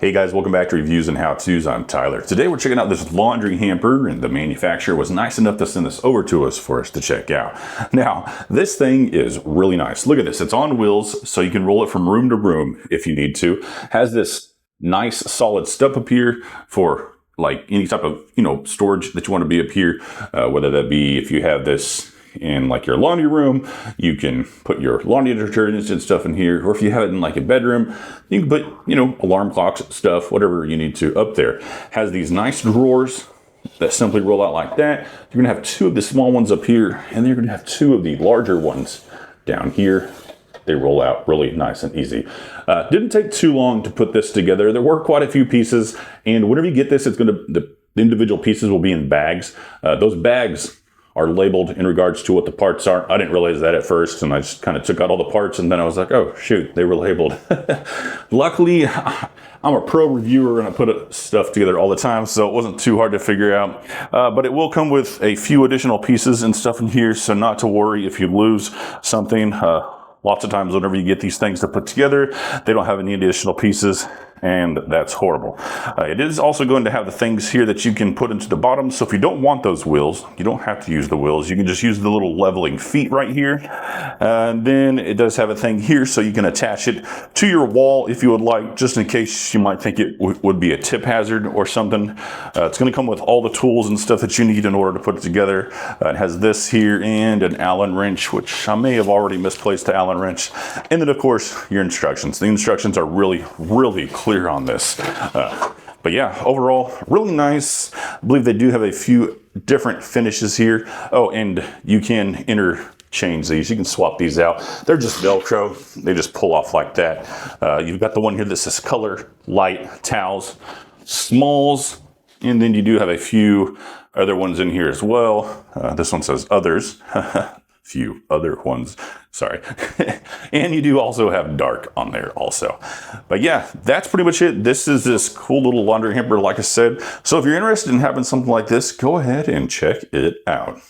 Hey guys, welcome back to Reviews and How-Tos. I'm Tyler. Today we're checking out this laundry hamper, and the manufacturer was nice enough to send this over to us for us to check out. Now, this thing is really nice. Look at this. It's on wheels, so you can roll it from room to room if you need to. Has this nice solid step up here for like any type of, storage that you want to be up here, whether that be if you have this in like your laundry room, you can put your laundry detergents and stuff in here, or if you have it in like a bedroom, you can put, alarm clocks, stuff, whatever you need to up there. Has these nice drawers that simply roll out like that. You're gonna have two of the small ones up here, and then you're gonna have two of the larger ones down here. They roll out really nice and easy. Didn't take too long to put this together. There were quite a few pieces, and whenever you get this, the individual pieces will be in bags. Those bags are labeled in regards to what the parts are. I didn't realize that at first, and I just kind of took out all the parts, and then I was like, oh shoot, they were labeled. Luckily, I'm a pro reviewer and I put stuff together all the time, so it wasn't too hard to figure out. But it will come with a few additional pieces and stuff in here, so not to worry if you lose something. Lots of times whenever you get these things to put together, they don't have any additional pieces, and that's horrible. It is also going to have the things here that you can put into the bottom, so if you don't want those wheels, you don't have to use the wheels. You can just use the little leveling feet right here. And then it does have a thing here, so you can attach it to your wall if you would like, just in case you might think it would be a tip hazard or something. It's going to come with all the tools and stuff that you need in order to put it together. It has this here and an Allen wrench, which I may have already misplaced the Allen wrench. And then of course your instructions. The instructions are really clear on this. But yeah, overall, really nice. I believe they do have a few different finishes here. Oh, and you can interchange these. You can swap these out. They're just Velcro. They just pull off like that. You've got the one here that says color, light, towels, smalls, and then you do have a few other ones in here as well. This one says others. Few other ones, sorry. And you do also have dark on there also. But yeah, that's pretty much it. This is this cool little laundry hamper, like I said. So if you're interested in having something like this, go ahead and check it out.